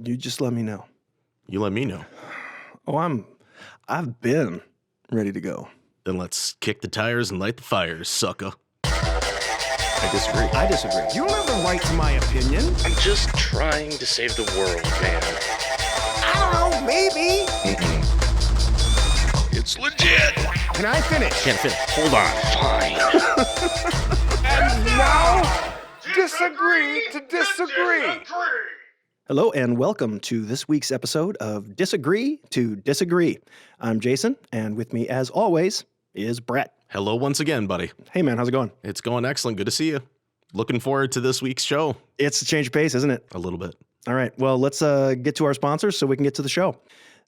You just let me know. You let me know. Oh, I've been ready to go. Then let's kick the tires and light the fires, sucker. I disagree. You don't have the right to my opinion. I'm just trying to save the world, man. I don't know, maybe. It's legit. Can I finish? Can't fit. Hold on. Fine. And now, disagree to disagree. Hello and welcome to this week's episode of Disagree to Disagree. I'm Jason, and with me, as always, is Brett. Hello once again, buddy. Hey, man, how's it going? It's going excellent. Good to see you. Looking forward to this week's show. It's a change of pace, isn't it? A little bit. All right, well, let's get to our sponsors so we can get to the show.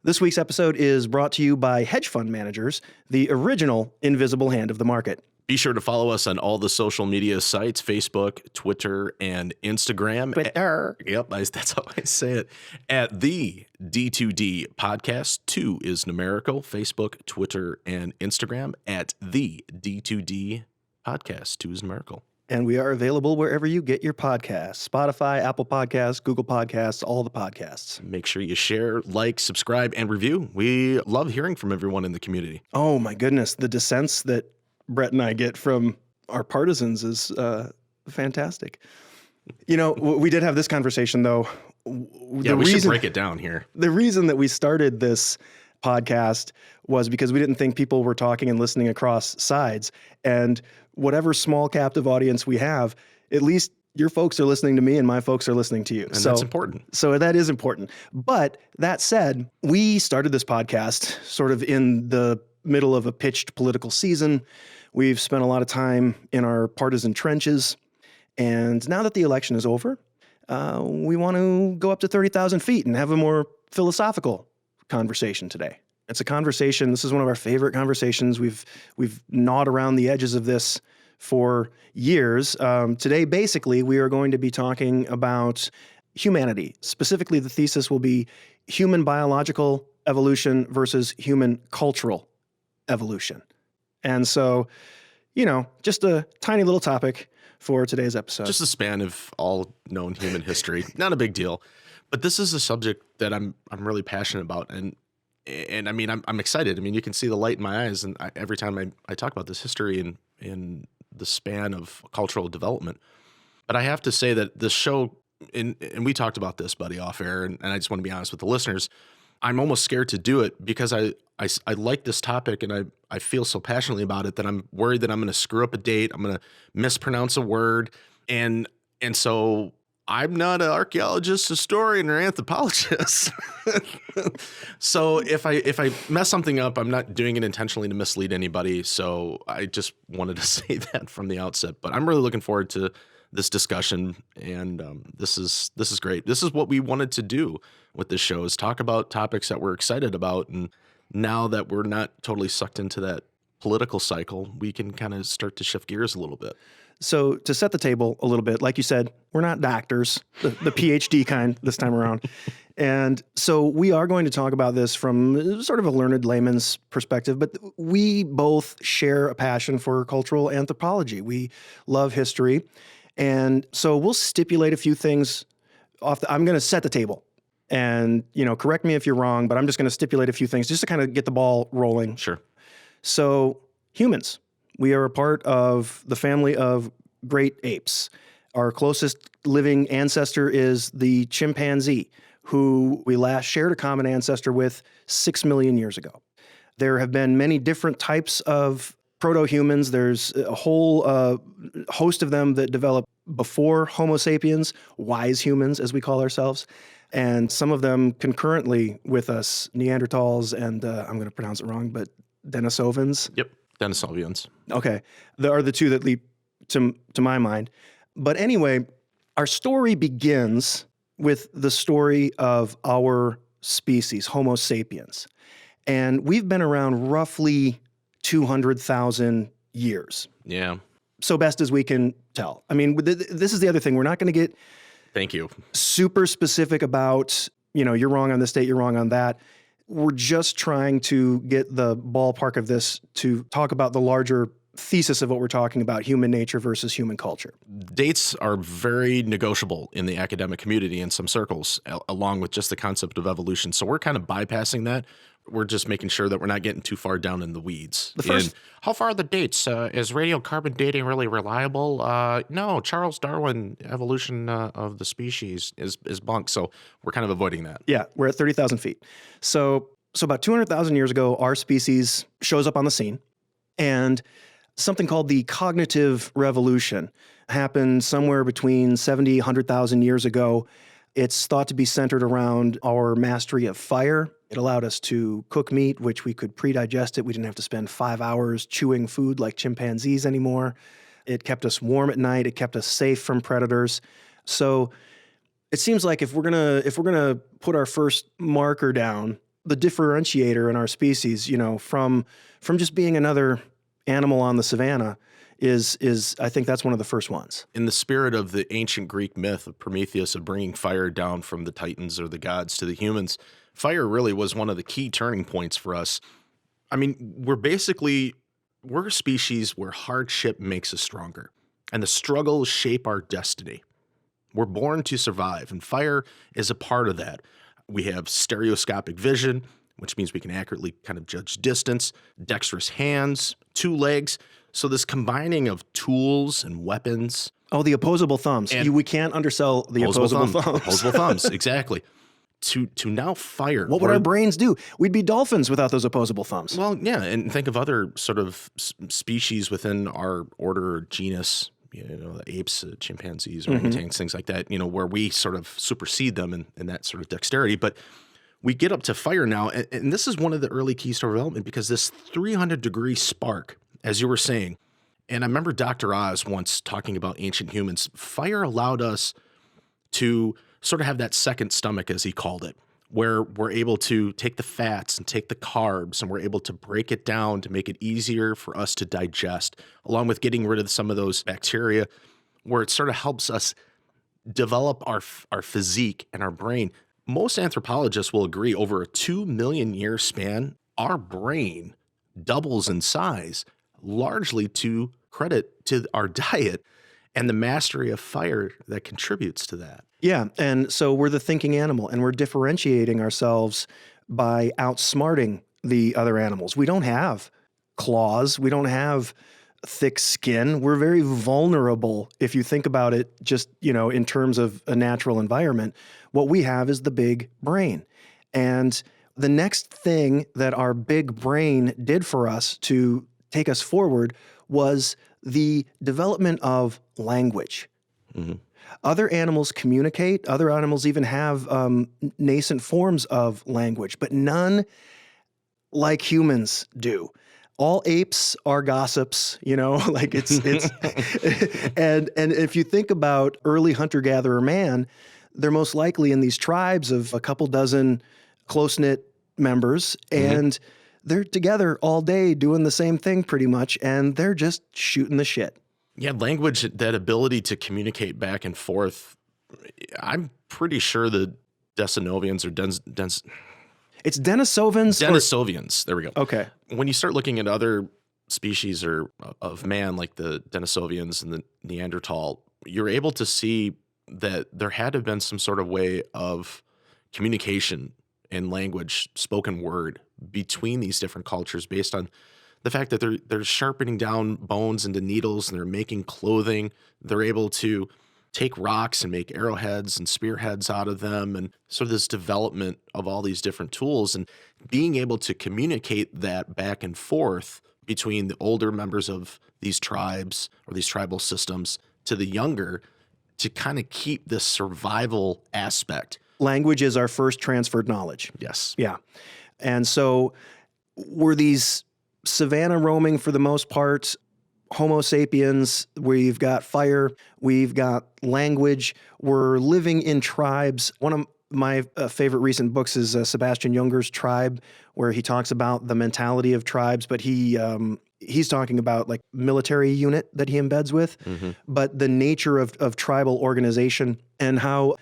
This week's episode is brought to you by hedge fund managers, the original invisible hand of the market. Be sure to follow us on all the social media sites, Facebook, Twitter, and Instagram. Twitter. Yep, that's how I say it. At the D2D podcast, 2 is numerical, Facebook, Twitter, and Instagram. At the D2D podcast, 2 is numerical. And we are available wherever you get your podcasts. Spotify, Apple Podcasts, Google Podcasts, all the podcasts. Make sure you share, like, subscribe, and review. We love hearing from everyone in the community. Oh my goodness, the dissents that Brett and I get from our partisans is fantastic. You know, we did have this conversation, though. We should break it down here. The reason that we started this podcast was because we didn't think people were talking and listening across sides. And whatever small captive audience we have, at least your folks are listening to me and my folks are listening to you. And that's important. So that is important. But that said, we started this podcast sort of in the middle of a pitched political season. We've spent a lot of time in our partisan trenches. And now that the election is over, we want to go up to 30,000 feet and have a more philosophical conversation today. It's a conversation. This is one of our favorite conversations. We've gnawed around the edges of this for years. Today, basically, we are going to be talking about humanity. Specifically, the thesis will be human biological evolution versus human cultural evolution. And so, you know, just a tiny little topic for today's episode. Just a span of all known human history. Not a big deal. But this is a subject that I'm really passionate about. And I mean, I'm excited. I mean, you can see the light in my eyes. And every time I talk about this history in the span of cultural development. But I have to say that this show, and we talked about this, buddy, off air, and I just want to be honest with the listeners, I'm almost scared to do it because I like this topic and I feel so passionately about it that I'm worried that I'm going to screw up a date. I'm going to mispronounce a word. And so I'm not an archaeologist, historian, or anthropologist. So if I mess something up, I'm not doing it intentionally to mislead anybody. So I just wanted to say that from the outset. But I'm really looking forward to this discussion, and this is great. This is what we wanted to do with this show, is talk about topics that we're excited about. And now that we're not totally sucked into that political cycle, we can kind of start to shift gears a little bit. So to set the table a little bit, like you said, we're not doctors, the PhD kind this time around. And so we are going to talk about this from sort of a learned layman's perspective, but we both share a passion for cultural anthropology. We love history. And so we'll stipulate a few things I'm going to set the table. And, you know, correct me if you're wrong, but I'm just going to stipulate a few things just to kind of get the ball rolling. Sure. So humans, we are a part of the family of great apes. Our closest living ancestor is the chimpanzee, who we last shared a common ancestor with 6 million years ago. There have been many different types of proto-humans. There's a whole host of them that developed before Homo sapiens, wise humans, as we call ourselves. And some of them concurrently with us, Neanderthals and I'm going to pronounce it wrong, but Denisovans. Yep, Denisovians. Okay, there are the two that leap to my mind. But anyway, our story begins with the story of our species, Homo sapiens. And we've been around roughly 200,000 years. Yeah. So best as we can tell. I mean, this is the other thing. We're not going to get Thank you. super specific about, you know, you're wrong on this date, you're wrong on that. We're just trying to get the ballpark of this to talk about the larger thesis of what we're talking about, human nature versus human culture. Dates are very negotiable in the academic community in some circles, along with just the concept of evolution. So we're kind of bypassing that. We're just making sure that we're not getting too far down in the weeds. How far are the dates? Is radiocarbon dating really reliable? No, Charles Darwin, evolution of the species is bunk. So we're kind of avoiding that. Yeah, we're at 30,000 feet. So about 200,000 years ago, our species shows up on the scene, and something called the cognitive revolution happened somewhere between 70, 100,000 years ago. It's thought to be centered around our mastery of fire. It allowed us to cook meat, which we could pre-digest it. We didn't have to spend 5 hours chewing food like chimpanzees anymore. It kept us warm at night. It kept us safe from predators. So it seems like if we're gonna put our first marker down, the differentiator in our species, from just being another animal on the savannah, is I think that's one of the first ones. In the spirit of the ancient Greek myth of Prometheus of bringing fire down from the Titans or the gods to the humans, fire really was one of the key turning points for us. I mean, we're a species where hardship makes us stronger, and the struggles shape our destiny. We're born to survive, and fire is a part of that. We have stereoscopic vision, which means we can accurately kind of judge distance, dexterous hands, 2 legs. So this combining of tools and weapons. Oh, the opposable thumbs. We can't undersell the opposable thumbs. Opposable thumbs, exactly. To now fire. What would our brains do? We'd be dolphins without those opposable thumbs. Well, yeah, and think of other sort of species within our order or genus, the apes, chimpanzees, orangutans, things like that, where we sort of supersede them in that sort of dexterity. But we get up to fire now, and this is one of the early keys to development because this 300-degree spark, as you were saying, and I remember Dr. Oz once talking about ancient humans, fire allowed us to sort of have that second stomach, as he called it, where we're able to take the fats and take the carbs, and we're able to break it down to make it easier for us to digest, along with getting rid of some of those bacteria, where it sort of helps us develop our physique and our brain. Most anthropologists will agree over a 2 million year span, our brain doubles in size, largely to credit to our diet and the mastery of fire that contributes to that. Yeah, and so we're the thinking animal, and we're differentiating ourselves by outsmarting the other animals. We don't have claws. We don't have thick skin. We're very vulnerable if you think about it just, in terms of a natural environment. What we have is the big brain. And the next thing that our big brain did for us to take us forward was the development of language. Mm-hmm. Other animals communicate. Other animals even have nascent forms of language, but none like humans do. All apes are gossips, like it's and if you think about early hunter-gatherer man, they're most likely in these tribes of a couple dozen close-knit members, and they're together all day doing the same thing pretty much, and they're just shooting the shit. Yeah, language, that ability to communicate back and forth. I'm pretty sure the Denisovians or It's Denisovans. Denisovians. There we go. Okay. When you start looking at other species of man, like the Denisovians and the Neanderthal, you're able to see that there had to have been some sort of way of communication and language, spoken word, between these different cultures based on the fact that they're sharpening down bones into needles and they're making clothing. They're able to take rocks and make arrowheads and spearheads out of them, and sort of this development of all these different tools and being able to communicate that back and forth between the older members of these tribes or these tribal systems to the younger to kind of keep this survival aspect. Language is our first transferred knowledge. Yes. Yeah. And so we're these savanna roaming for the most part, Homo sapiens. We've got fire, we've got language, we're living in tribes. One of my favorite recent books is Sebastian Junger's Tribe, where he talks about the mentality of tribes, but he's talking about like military unit that he embeds with, but the nature of tribal organization and how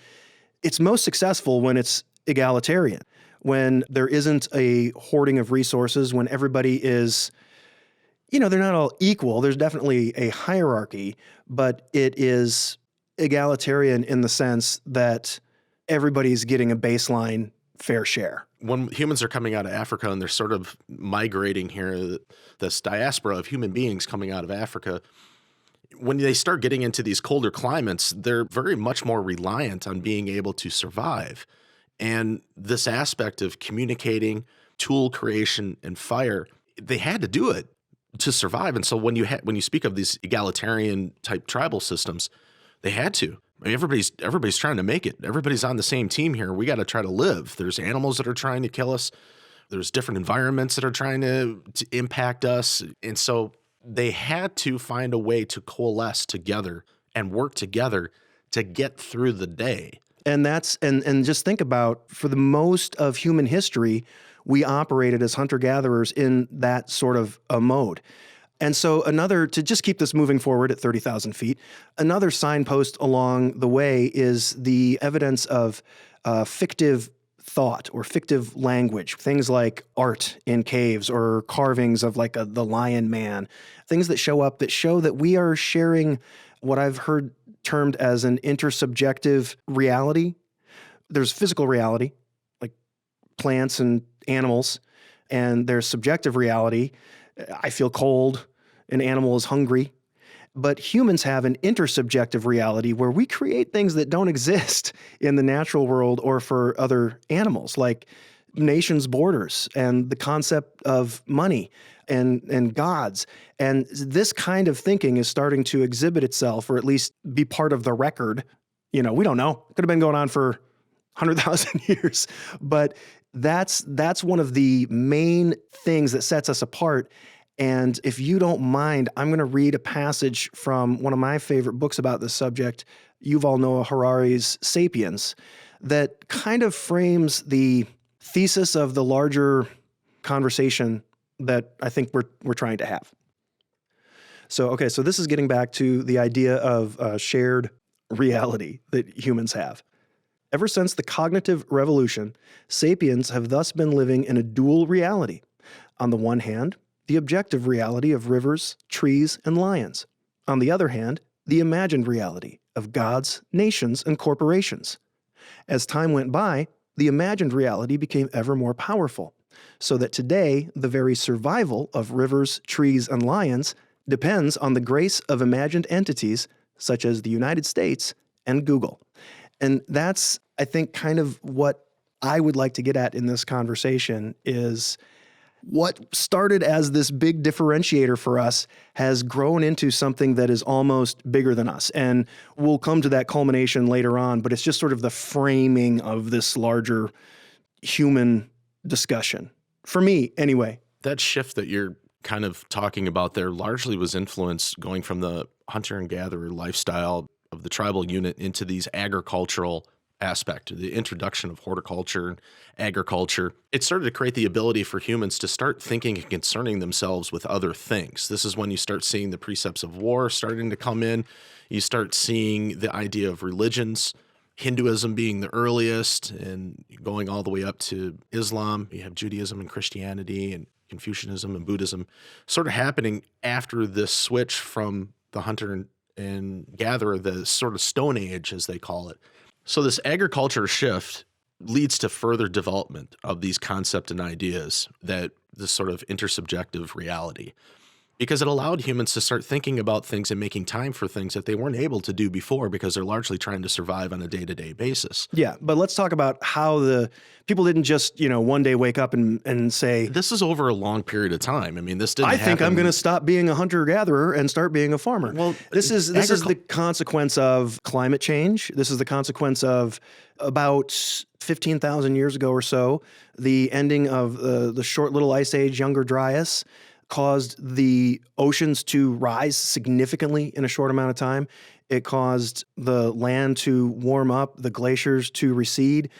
it's most successful when it's egalitarian, when there isn't a hoarding of resources, when everybody is they're not all equal. There's definitely a hierarchy, but it is egalitarian in the sense that everybody's getting a baseline fair share. When humans are coming out of Africa and they're sort of migrating here, this diaspora of human beings coming out of Africa, when they start getting into these colder climates, they're very much more reliant on being able to survive. And this aspect of communicating, tool creation, and fire, they had to do it to survive. And so when you speak of these egalitarian type tribal systems, they had to. I mean, everybody's trying to make it. Everybody's on the same team here. We got to try to live. There's animals that are trying to kill us. There's different environments that are trying to impact us. And so they had to find a way to coalesce together and work together to get through the day. And and just think about, for the most of human history, we operated as hunter-gatherers in that sort of a mode. And so to just keep this moving forward at 30,000 feet, another signpost along the way is the evidence of fictive thought or fictive language, things like art in caves or carvings of like the lion man, things that show up that show that we are sharing what I've heard termed as an intersubjective reality. There's physical reality, like plants and animals, and there's subjective reality. I feel cold, an animal is hungry. But humans have an intersubjective reality where we create things that don't exist in the natural world or for other animals, like nations' borders and the concept of money and gods. And this kind of thinking is starting to exhibit itself, or at least be part of the record. We don't know. It could have been going on for 100,000 years. But that's one of the main things that sets us apart. And if you don't mind, I'm going to read a passage from one of my favorite books about this subject, Yuval Noah Harari's *Sapiens*, that kind of frames the thesis of the larger conversation that I think we're trying to have. So this is getting back to the idea of shared reality that humans have. Ever since the cognitive revolution, sapiens have thus been living in a dual reality. On the one hand, the objective reality of rivers, trees, and lions. On the other hand, the imagined reality of gods, nations, and corporations. As time went by, the imagined reality became ever more powerful, so that today the very survival of rivers, trees, and lions depends on the grace of imagined entities such as the United States and Google. And that's, I think, kind of what I would like to get at in this conversation is what started as this big differentiator for us has grown into something that is almost bigger than us. And we'll come to that culmination later on, but it's just sort of the framing of this larger human discussion. For me, anyway. That shift that you're kind of talking about there largely was influenced going from the hunter and gatherer lifestyle of the tribal unit into these agricultural aspect, the introduction of horticulture and agriculture. It started to create the ability for humans to start thinking and concerning themselves with other things. This is when you start seeing the precepts of war starting to come in. You start seeing the idea of religions, Hinduism being the earliest and going all the way up to Islam. You have Judaism and Christianity and Confucianism and Buddhism sort of happening after this switch from the hunter and gatherer, the sort of Stone Age, as they call it. So this agriculture shift leads to further development of these concepts and ideas, that this sort of intersubjective reality, because it allowed humans to start thinking about things and making time for things that they weren't able to do before because they're largely trying to survive on a day-to-day basis. Yeah, but let's talk about how the people didn't just, one day wake up and say, this is over a long period of time. I mean, this didn't happen. I think I'm going to stop being a hunter-gatherer and start being a farmer. Well, this is the consequence of climate change. This is the consequence of about 15,000 years ago or so, the ending of the short little ice age, Younger Dryas, caused the oceans to rise significantly in a short amount of time. It caused the land to warm up, the glaciers to recede.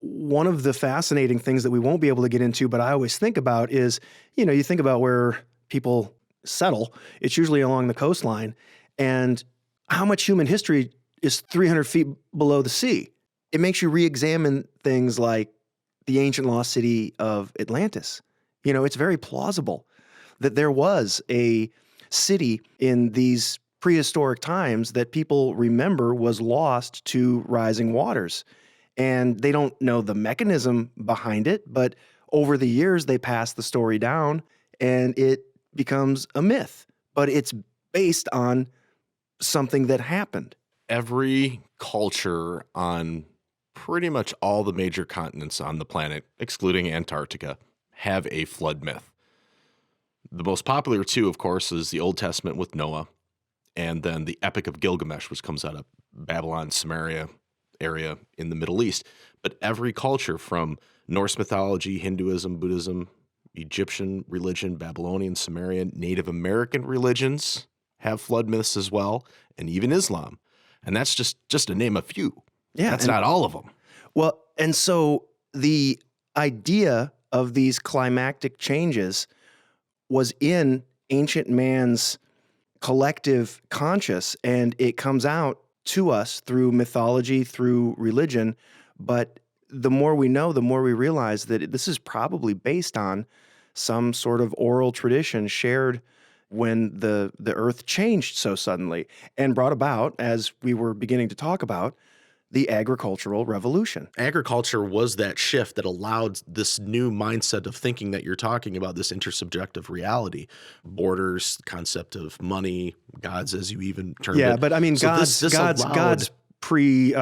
One of the fascinating things that we won't be able to get into, but I always think about is, you think about where people settle, it's usually along the coastline, and how much human history is 300 feet below the sea. It makes you re-examine things like the ancient lost city of Atlantis. It's very plausible that there was a city in these prehistoric times that people remember was lost to rising waters. And they don't know the mechanism behind it, but over the years, they pass the story down and it becomes a myth. But it's based on something that happened. Every culture on pretty much all the major continents on the planet, excluding Antarctica, have a flood myth. The most popular two, of course, is the Old Testament with Noah, and then the Epic of Gilgamesh, which comes out of Babylon, Samaria area in the Middle East. But every culture, from Norse mythology, Hinduism, Buddhism, Egyptian religion, Babylonian, Sumerian, Native American religions have flood myths as well, and even Islam. And that's just to name a few. Yeah. That's not all of them. Well, and so the idea of these climactic changes was in ancient man's collective conscious, and it comes out to us through mythology, through religion. But the more we know, the more we realize that this is probably based on some sort of oral tradition shared when the earth changed so suddenly and brought about, as we were beginning to talk about, the agricultural revolution. Agriculture was that shift that allowed this new mindset of thinking that you're talking about, this intersubjective reality, borders, concept of money, gods, as you even termed it. Yeah, but I mean, So God's allowed- pre date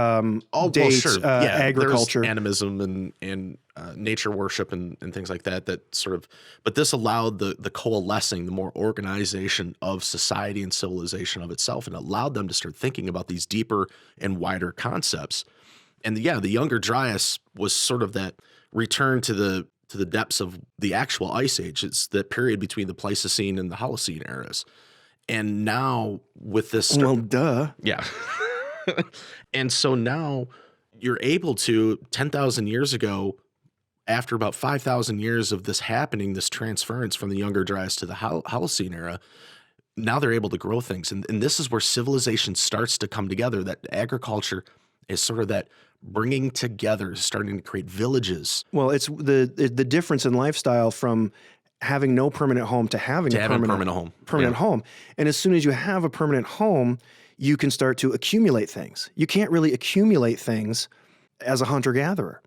agriculture. There's animism and nature worship and things like that sort of, but this allowed the coalescing, the more organization of society and civilization of itself, and allowed them to start thinking about these deeper and wider concepts. And the Younger Dryas was sort of that return to the depths of the actual ice age. It's that period between the Pleistocene and the Holocene eras. And now with this Well, duh. yeah. And so now you're able to, 10,000 years ago, after about 5,000 years of this happening, this transference from the Younger Dryas to the Holocene era, now they're able to grow things. And this is where civilization starts to come together. That agriculture is sort of that bringing together, starting to create villages. Well, it's the difference in lifestyle from having no permanent home to having a permanent home. Permanent home. And as soon as you have a permanent home, you can start to accumulate things. You can't really accumulate things as a hunter-gatherer.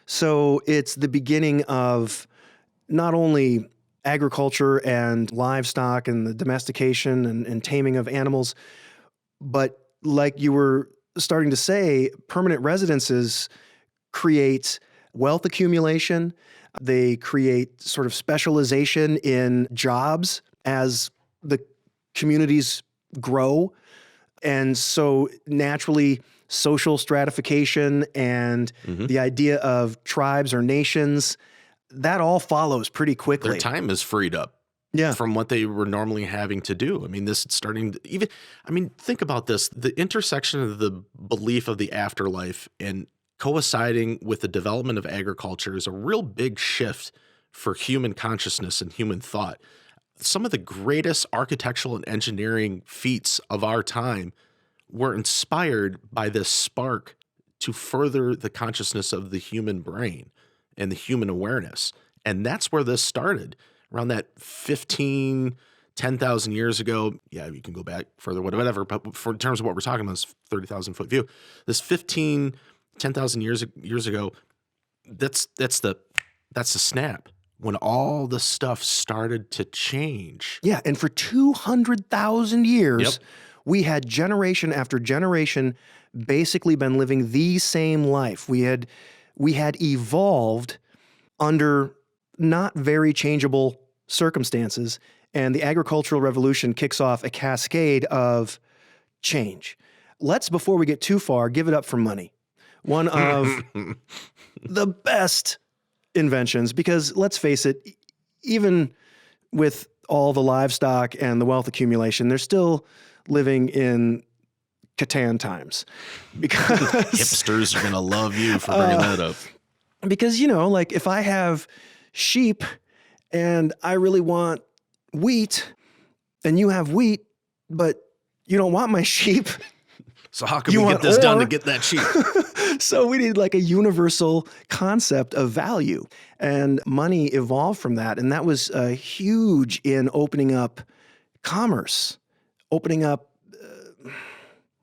So it's the beginning of not only agriculture and livestock and the domestication and taming of animals, but like you were starting to say, permanent residences create wealth accumulation. They create sort of specialization in jobs as the communities grow. And so naturally, social stratification and the idea of tribes or nations, that all follows pretty quickly. Their time is freed up. Yeah. From what they were normally having to do. I mean, this is starting to think about this, the intersection of the belief of the afterlife and coinciding with the development of agriculture is a real big shift for human consciousness and human thought. Some of the greatest architectural and engineering feats of our time were inspired by this spark to further the consciousness of the human brain and the human awareness. And that's where this started. Around that 10,000 years ago. Yeah, you can go back further, whatever. But for in terms of what we're talking about, this 30,000 foot view, this 10,000 years ago, that's the snap when all the stuff started to change. Yeah, and for 200,000 years, we had generation after generation basically been living the same life. We had evolved under not very changeable circumstances, and the agricultural revolution kicks off a cascade of change. Let's, before we get too far, give it up for money. One of the best inventions, because let's face it, even with all the livestock and the wealth accumulation, they're still living in Catan times. Because hipsters are going to love you for bringing that up. Because, like if I have sheep and I really want wheat and you have wheat, but you don't want my sheep, So how can You we want get this done to ore? get that cheap? So we need like a universal concept of value, and money evolved from that. And that was huge in opening up commerce, opening up,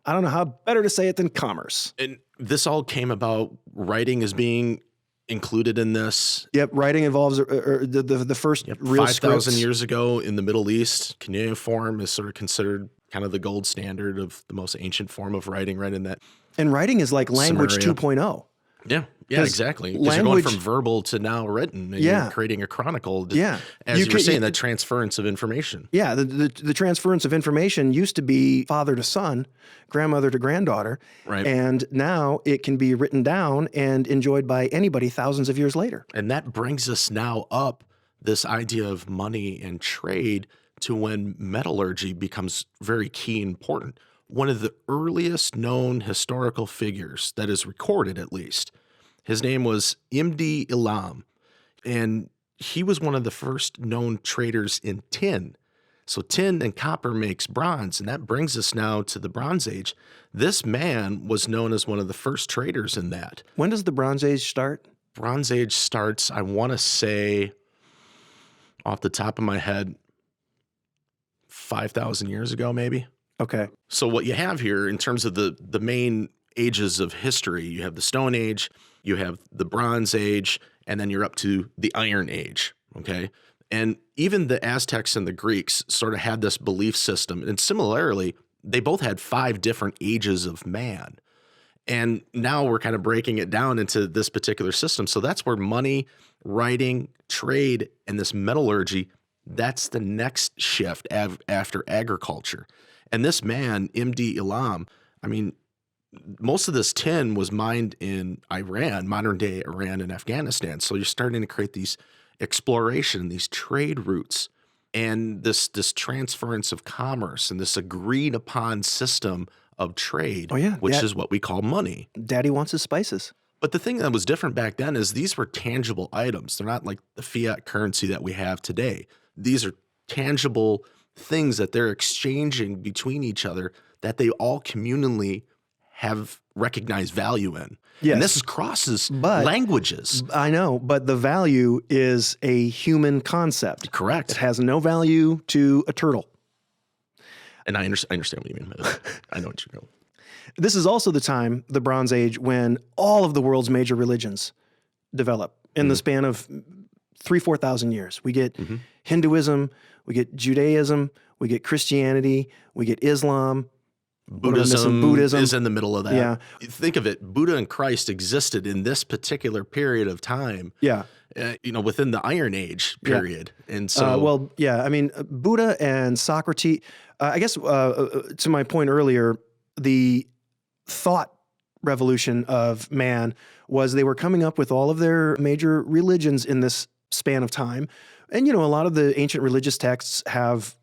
I don't know how better to say it than commerce. And this all came about writing as being included in this. Yep, writing involves the first real 5,000 scripts. years ago in the Middle East, cuneiform is sort of considered kind of the gold standard of the most ancient form of writing, right in that. And writing is like language Scenario. 2.0. Yeah, 'Cause exactly. Because you're going language- from verbal to now written, and Yeah. you're creating a chronicle. Yeah. As You you were can- saying, that transference of information. Yeah, the transference of information used to be father to son, grandmother to granddaughter, Right. and now it can be written down and enjoyed by anybody thousands of years later. And that brings us now up this idea of money and trade to when metallurgy becomes very key and important. One of the earliest known historical figures that is recorded, at least, his name was Imdi Ilam, and he was one of the first known traders in tin. So tin and copper makes bronze, and that brings us now to the Bronze Age. This man was known as one of the first traders in that. When does the Bronze Age start? Bronze Age starts, I want to say, off the top of my head, 5,000 years ago, maybe. Okay. So what you have here in terms of the main ages of history, you have the Stone Age, you have the Bronze Age, and then you're up to the Iron Age, okay? And even the Aztecs and the Greeks sort of had this belief system. And similarly, they both had 5 different ages of man. And now we're kind of breaking it down into this particular system. So that's where money, writing, trade, and this metallurgy, that's the next shift after agriculture. And this man, Imdi Ilam, I mean, most of this tin was mined in Iran, modern day Iran and Afghanistan. So you're starting to create these exploration, these trade routes, and this transference of commerce and this agreed upon system of trade, Oh, yeah. which Yeah. is what we call money. Daddy wants his spices. But the thing that was different back then is these were tangible items. They're not like the fiat currency that we have today. These are tangible things that they're exchanging between each other that they all communally have recognized value in. Yes. And this crosses But- languages. I know, but the value is a human concept. It Correct. has no value to a turtle. And I understand what you mean by that. I know what you're going. This is also the time, the Bronze Age, when all of the world's major religions develop in the span of 4,000 years. We get Hinduism, we get Judaism, we get Christianity, we get Islam. What am I missing? Buddhism is in the middle of that. Yeah. Think of it. Buddha and Christ existed in this particular period of time, Yeah. Within the Iron Age period. And so, I mean, Buddha and Socrates, I guess to my point earlier, the thought revolution of man was they were coming up with all of their major religions in this span of time. And, a lot of the ancient religious texts have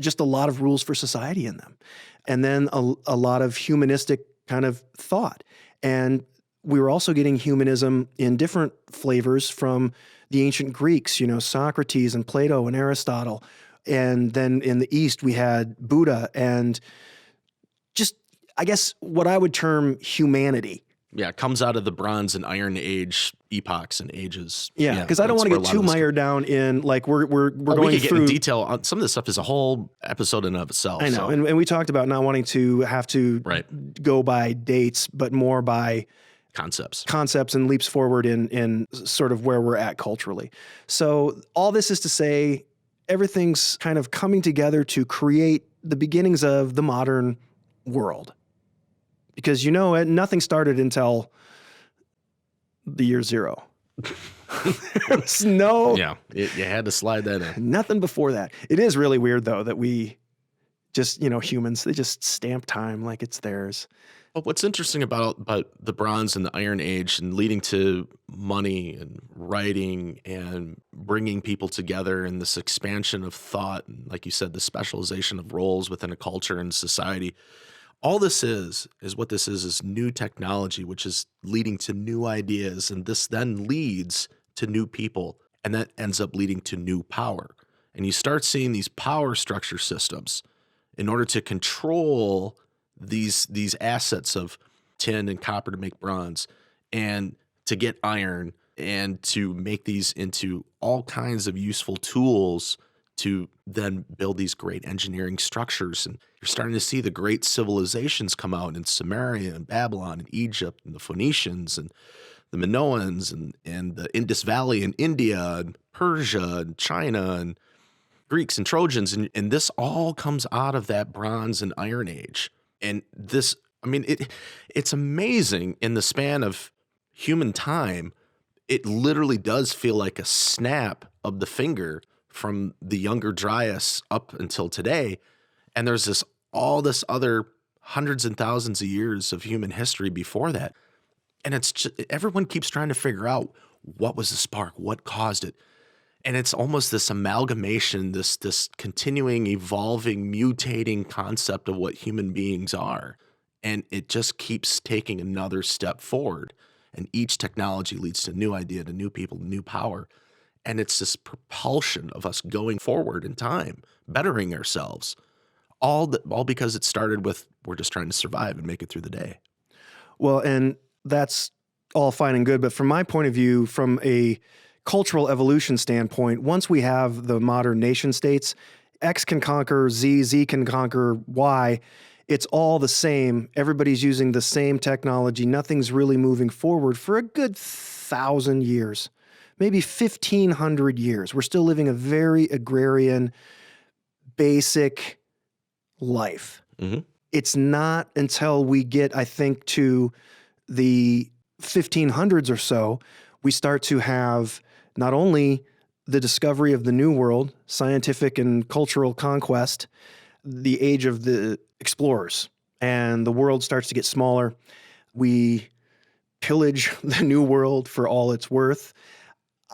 just a lot of rules for society in them. And then a lot of humanistic kind of thought. And we were also getting humanism in different flavors from the ancient Greeks, Socrates and Plato and Aristotle. And then in the East, we had Buddha and just, I guess, what I would term humanity. yeah, it comes out of the Bronze and Iron Age epochs and ages. Yeah, because I don't want to get too mired down in like we're going we could get through in detail on some of this stuff is a whole episode in and of itself. I know, so- and we talked about not wanting to have to Right. go by dates, but more by concepts. concepts and leaps forward in sort of where we're at culturally. So all this is to say, everything's kind of coming together to create the beginnings of the modern world. Because nothing started until the year 0. There was Yeah, you had to slide that in. nothing before that. It is really weird though that we just, humans, they just stamp time like it's theirs. But what's interesting about the Bronze and the Iron Age and leading to money and writing and bringing people together and this expansion of thought and, like you said, the specialization of roles within a culture and society, all this is what this is new technology, which is leading to new ideas. And this then leads to new people, and that ends up leading to new power. And you start seeing these power structure systems in order to control these assets of tin and copper to make bronze, and to get iron, and to make these into all kinds of useful tools to then build these great engineering structures. And you're starting to see the great civilizations come out in Samaria and Babylon and Egypt and the Phoenicians and the Minoans and the Indus Valley in India and Persia and China and Greeks and Trojans. And this all comes out of that Bronze and Iron Age. And this, I mean, it's amazing in the span of human time. It literally does feel like a snap of the finger from the Younger Dryas up until today. And there's all this other hundreds and thousands of years of human history before that. And it's just, everyone keeps trying to figure out what was the spark, what caused it. And it's almost this amalgamation, this continuing, evolving, mutating concept of what human beings are. And it just keeps taking another step forward. And each technology leads to a new idea, to new people, new power. And it's this propulsion of us going forward in time, bettering ourselves, all because it started with, we're just trying to survive and make it through the day. Well, and that's all fine and good. But from my point of view, from a cultural evolution standpoint, once we have the modern nation states, X can conquer Z, Z can conquer Y. It's all the same. Everybody's using the same technology. Nothing's really moving forward for a good 1,000 years. Maybe 1,500 years. We're still living a very agrarian, basic life. Mm-hmm. It's not until we get, I think, to the 1500s or so, we start to have not only the discovery of the New World, scientific and cultural conquest, the age of the explorers, and the world starts to get smaller. We pillage the New World for all it's worth.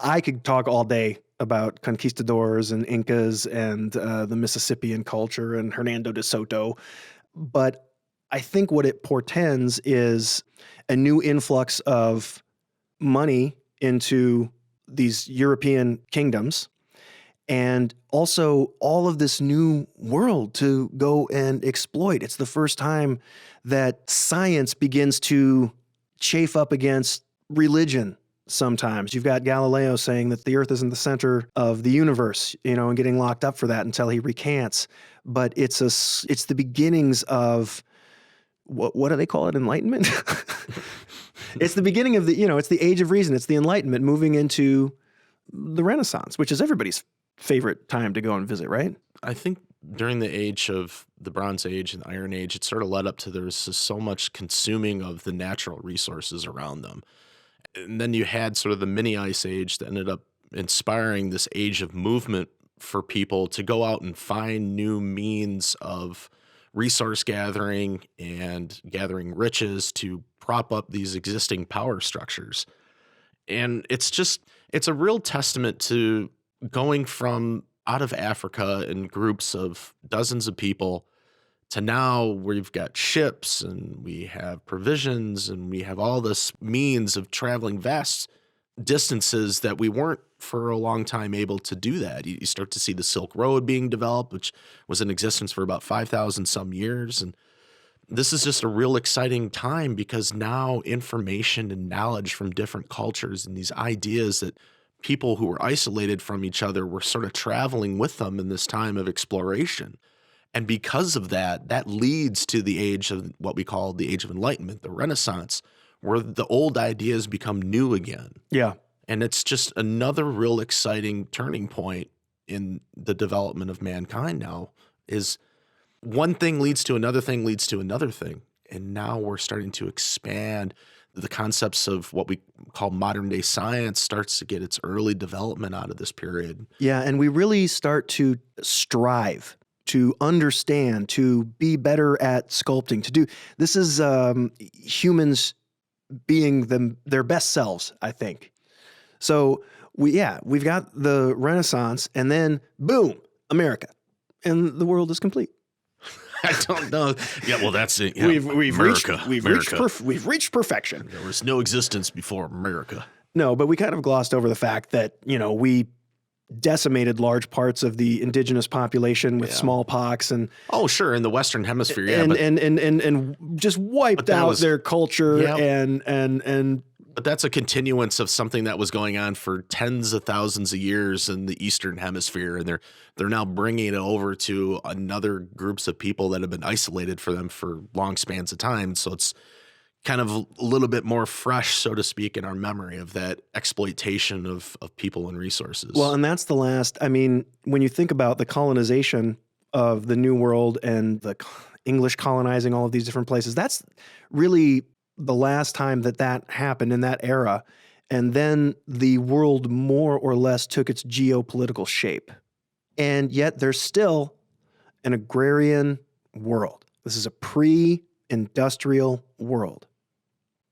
I could talk all day about conquistadors and Incas and the Mississippian culture and Hernando de Soto, but I think what it portends is a new influx of money into these European kingdoms, and also all of this new world to go and exploit. It's the first time that science begins to chafe up against religion. Sometimes you've got Galileo saying that the earth is in the center of the universe, and getting locked up for that until he recants. But it's the beginnings of what do they call it? Enlightenment? It's the beginning of it's the age of reason. It's the Enlightenment moving into the Renaissance, which is everybody's favorite time to go and visit, right? I think during the age of the Bronze Age and the Iron Age, it sort of led up to there was just so much consuming of the natural resources around them. And then you had sort of the mini ice age that ended up inspiring this age of movement for people to go out and find new means of resource gathering and gathering riches to prop up these existing power structures. And it's a real testament to going from out of Africa in groups of dozens of people to now we've got ships and we have provisions and we have all this means of traveling vast distances that we weren't for a long time able to do that. You start to see the Silk Road being developed, which was in existence for about 5,000 some years. And this is just a real exciting time because now information and knowledge from different cultures and these ideas that people who were isolated from each other were sort of traveling with them in this time of exploration. And because of that, that leads to the age of what we call the Age of Enlightenment, the Renaissance, where the old ideas become new again. Yeah. And it's just another real exciting turning point in the development of mankind now is one thing leads to another thing leads to another thing. And now we're starting to expand the concepts of what we call modern day science starts to get its early development out of this period. Yeah. And we really start to strive to understand, to be better at sculpting, this is humans being their best selves, I think. So we've got the Renaissance and then boom, America, and the world is complete. I don't know. Yeah, well, that's it. Yeah, We've America. We've reached perfection. There was no existence before America. No, but we kind of glossed over the fact that, we decimated large parts of the indigenous population with Yeah. smallpox and Oh, sure, in the Western Hemisphere, yeah, and just wiped that out was- their culture Yep. and but that's a continuance of something that was going on for tens of thousands of years in the Eastern Hemisphere, and they're now bringing it over to another groups of people that have been isolated for them for long spans of time. So it's kind of a little bit more fresh, so to speak, in our memory of that exploitation of people and resources. well, and that's the last. I mean, when you think about the colonization of the New World and the English colonizing all of these different places, that's really the last time that happened in that era. And then the world more or less took its geopolitical shape. And yet there's still an agrarian world. This is a pre-industrial world.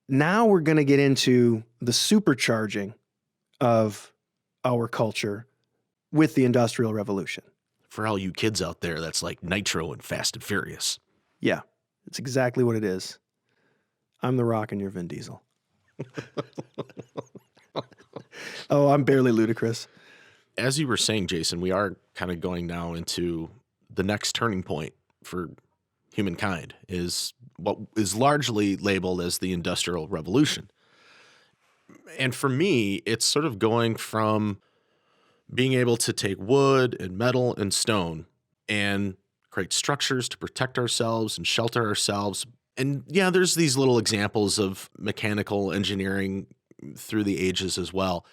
Now we're going to get into the supercharging of our culture with the Industrial Revolution. for all you kids out there, that's like Nitro and Fast and Furious. Yeah, it's exactly what it is. I'm The Rock and you're Vin Diesel. Oh, I'm barely ludicrous. As you were saying, Jason, we are kind of going now into the next turning point for humankind, is what is largely labeled as the Industrial Revolution. And for me, it's sort of going from being able to take wood and metal and stone and create structures to protect ourselves and shelter ourselves. And yeah, there's these little examples of mechanical engineering through the ages as well,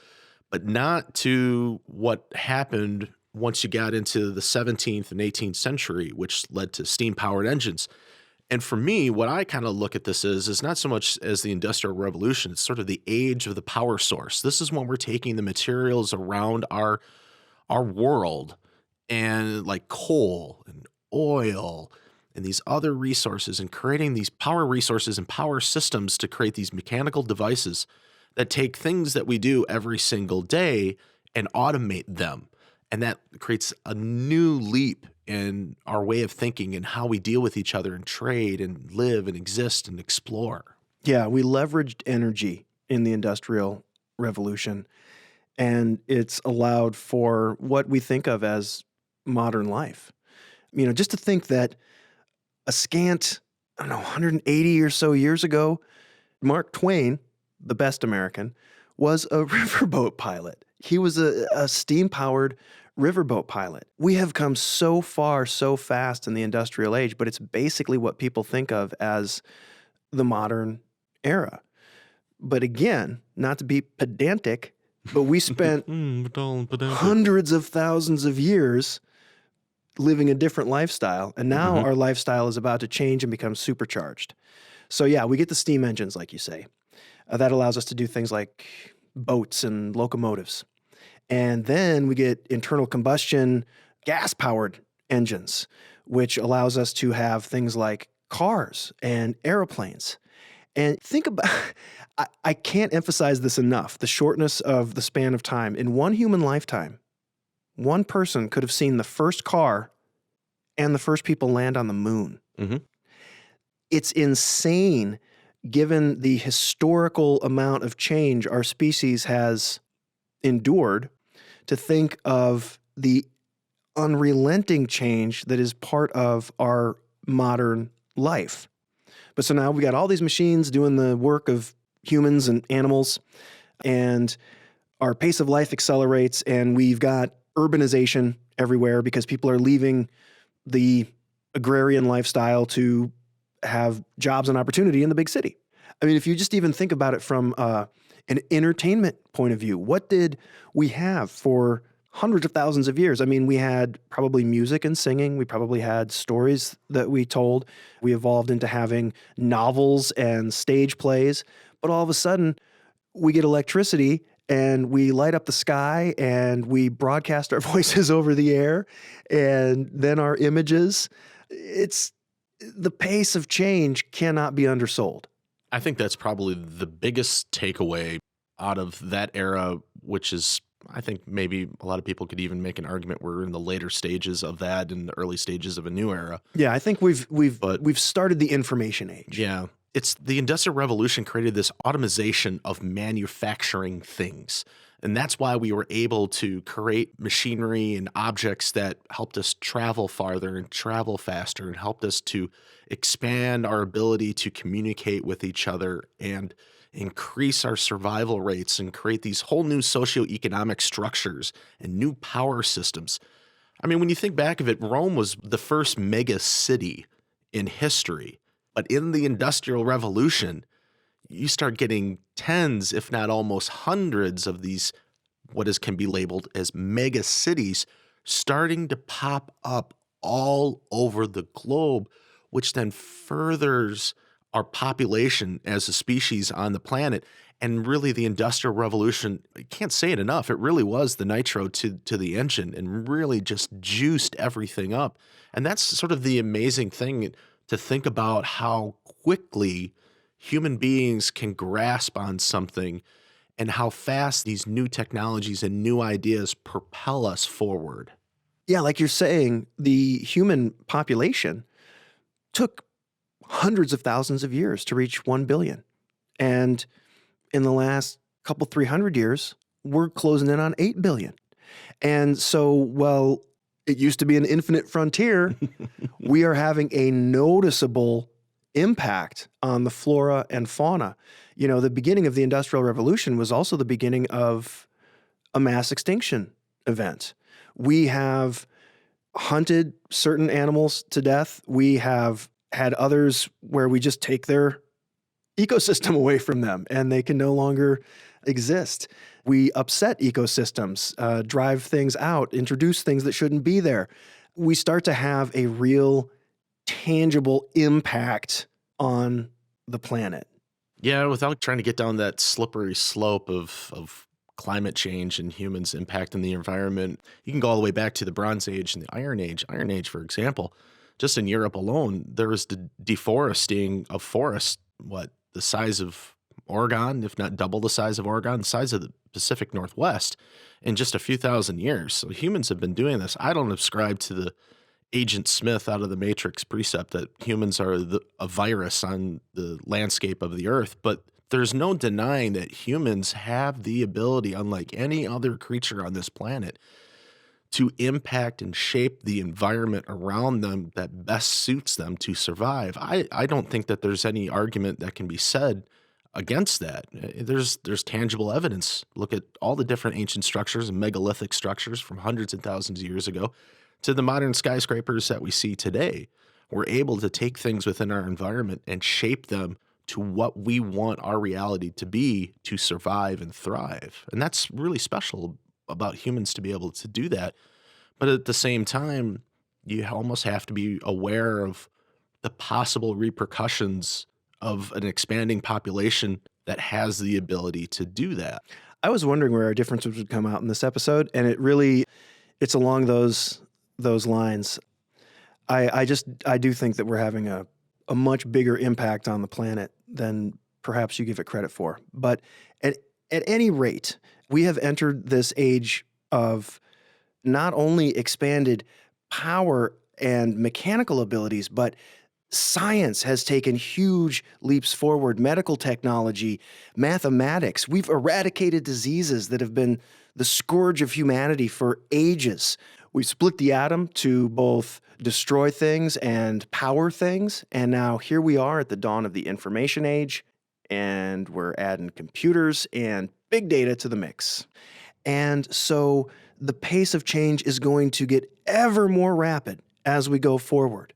but not to what happened once you got into the 17th and 18th century, which led to steam-powered engines. And for me, what I kind of look at this is not so much as the Industrial Revolution, it's sort of the age of the power source. This is when we're taking the materials around our world, and like coal and oil and these other resources, and creating these power resources and power systems to create these mechanical devices that take things that we do every single day and automate them. And that creates a new leap in our way of thinking and how we deal with each other and trade and live and exist and explore. Yeah, we leveraged energy in the Industrial Revolution, and it's allowed for what we think of as modern life. You know, just to think that a scant, 180 or so years ago, Mark Twain, the best American, was a riverboat pilot. He was a steam-powered riverboat pilot. We have come so far, so fast in the industrial age, but it's basically what people think of as the modern era. But again, not to be pedantic, but we spent hundreds of thousands of years living a different lifestyle, and now our lifestyle is about to change and become supercharged. So yeah, we get the steam engines, like you say. That allows us to do things like boats and locomotives. And then we get internal combustion gas-powered engines, which allows us to have things like cars and airplanes. And think about, I can't emphasize this enough, the shortness of the span of time. In one human lifetime, one person could have seen the first car and the first people land on the moon. Mm-hmm. It's insane, given the historical amount of change our species has endured, to think of the unrelenting change that is part of our modern life. But so now we got all these machines doing the work of humans and animals, and our pace of life accelerates, and we've got urbanization everywhere because people are leaving the agrarian lifestyle to have jobs and opportunity in the big city. I mean, if you just even think about it from an entertainment point of view, what did we have for hundreds of thousands of years? I mean, we had probably music and singing. We probably had stories that we told. We evolved into having novels and stage plays. But all of a sudden, we get electricity and we light up the sky and we broadcast our voices over the air, and then our images. The pace of change cannot be undersold. I think that's probably the biggest takeaway out of that era, which is, I think maybe a lot of people could even make an argument we're in the later stages of that and the early stages of a new era. Yeah, I think we've started the information age. Yeah. It's the Industrial Revolution created this automation of manufacturing things. And that's why we were able to create machinery and objects that helped us travel farther and travel faster and helped us to expand our ability to communicate with each other and increase our survival rates and create these whole new socioeconomic structures and new power systems. I mean, when you think back of it, Rome was the first mega city in history. But in the Industrial Revolution, you start getting tens, if not almost hundreds of these, can be labeled as mega cities starting to pop up all over the globe, which then furthers our population as a species on the planet. And really the Industrial Revolution, I can't say it enough, it really was the nitro to the engine and really just juiced everything up. And that's sort of the amazing thing to think about how quickly human beings can grasp on something and how fast these new technologies and new ideas propel us forward. Yeah, like you're saying, the human population took hundreds of thousands of years to reach 1 billion. And in the last couple, 300 years, we're closing in on 8 billion. And so, well, it used to be an infinite frontier. We are having a noticeable impact on the flora and fauna. You know, the beginning of the Industrial Revolution was also the beginning of a mass extinction event. We have hunted certain animals to death. We have had others where we just take their ecosystem away from them and they can no longer exist. We upset ecosystems, drive things out, introduce things that shouldn't be there. We start to have a real tangible impact on the planet. Yeah, without trying to get down that slippery slope of climate change and humans impacting the environment, you can go all the way back to the Bronze Age and the Iron Age. Iron Age, for example, just in Europe alone, there was the deforesting of forests, the size of Oregon, if not double the size of Oregon, the size of the Pacific Northwest in just a few thousand years. So humans have been doing this. I don't subscribe to the Agent Smith out of the Matrix precept that humans are a virus on the landscape of the earth, but there's no denying that humans have the ability, unlike any other creature on this planet, to impact and shape the environment around them that best suits them to survive. I don't think that there's any argument that can be said against that. There's tangible evidence. Look at all the different ancient structures and megalithic structures from hundreds and thousands of years ago to the modern skyscrapers that we see today. We're able to take things within our environment and shape them to what we want our reality to be to survive and thrive. And that's really special about humans to be able to do that. But at the same time, you almost have to be aware of the possible repercussions of an expanding population that has the ability to do that. I was wondering where our differences would come out in this episode, and it's along those lines. I do think that we're having a much bigger impact on the planet than perhaps you give it credit for. But at any rate, we have entered this age of not only expanded power and mechanical abilities, but science has taken huge leaps forward. Medical technology, mathematics. We've eradicated diseases that have been the scourge of humanity for ages. We've split the atom to both destroy things and power things. And now here we are at the dawn of the information age, and we're adding computers and big data to the mix. And so the pace of change is going to get ever more rapid as we go forward.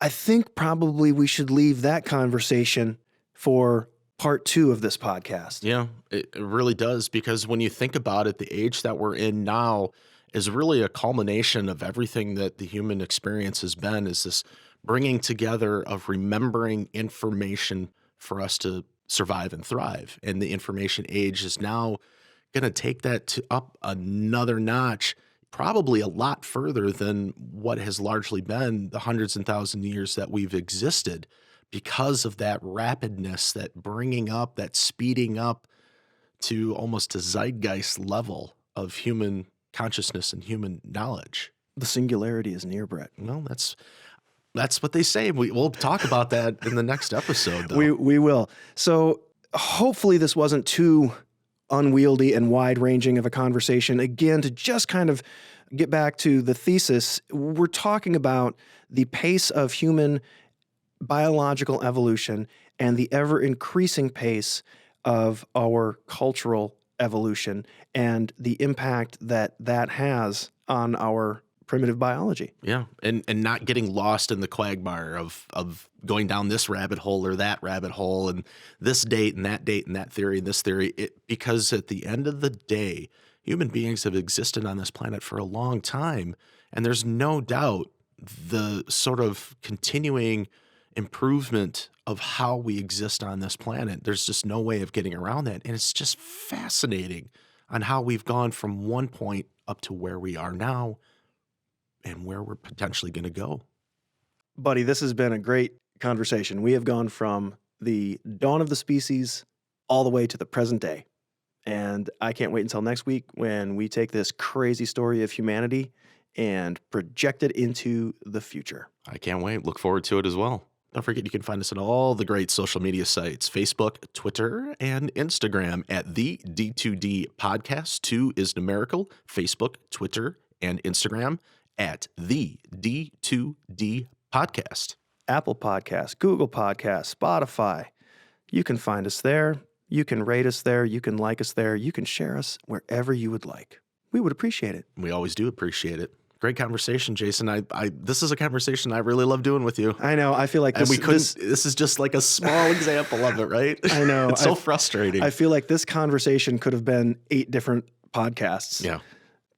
I think probably we should leave that conversation for part 2 of this podcast. Yeah, it really does, because when you think about it, the age that we're in now is really a culmination of everything that the human experience has been, is this bringing together of remembering information for us to survive and thrive. And the information age is now going to take that up another notch, probably a lot further than what has largely been the hundreds and thousands of years that we've existed, because of that rapidness, that bringing up, that speeding up to almost a zeitgeist level of human consciousness and human knowledge. The singularity is near, Brett. Well, that's what they say. We'll talk about that in the next episode, though. We will. So hopefully this wasn't too unwieldy and wide-ranging of a conversation. Again, to just kind of get back to the thesis, we're talking about the pace of human biological evolution and the ever-increasing pace of our cultural evolution and the impact that that has on our primitive biology. Yeah, and not getting lost in the quagmire of going down this rabbit hole or that rabbit hole and this date and that theory and this theory. Because at the end of the day, human beings have existed on this planet for a long time, and there's no doubt the sort of continuing improvement of how we exist on this planet. There's just no way of getting around that, and it's just fascinating on how we've gone from one point up to where we are now and where we're potentially going to go. Buddy, this has been a great conversation. We have gone from the dawn of the species all the way to the present day. And I can't wait until next week when we take this crazy story of humanity and project it into the future. I can't wait. Look forward to it as well. Don't forget you can find us on all the great social media sites, Facebook, Twitter, and Instagram at the D2D Podcast. 2 is numerical. Facebook, Twitter, and Instagram at the D2D Podcast. Apple Podcasts, Google Podcasts, Spotify. You can find us there. You can rate us there. You can like us there. You can share us wherever you would like. We would appreciate it. We always do appreciate it. Great conversation, Jason. This is a conversation I really love doing with you. I know. I feel like And this is just like a small example of it, right? I know. It's so frustrating. I feel like this conversation could have been 8 different podcasts. Yeah.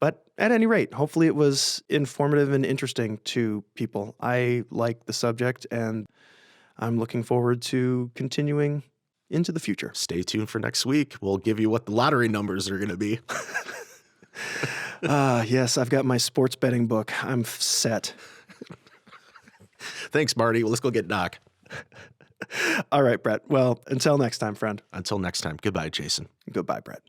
But at any rate, hopefully it was informative and interesting to people. I like the subject, and I'm looking forward to continuing into the future. Stay tuned for next week. We'll give you what the lottery numbers are going to be. Yes, I've got my sports betting book. I'm set. Thanks, Marty. Well, let's go get Doc. All right, Brett. Well, until next time, friend. Until next time. Goodbye, Jason. Goodbye, Brett.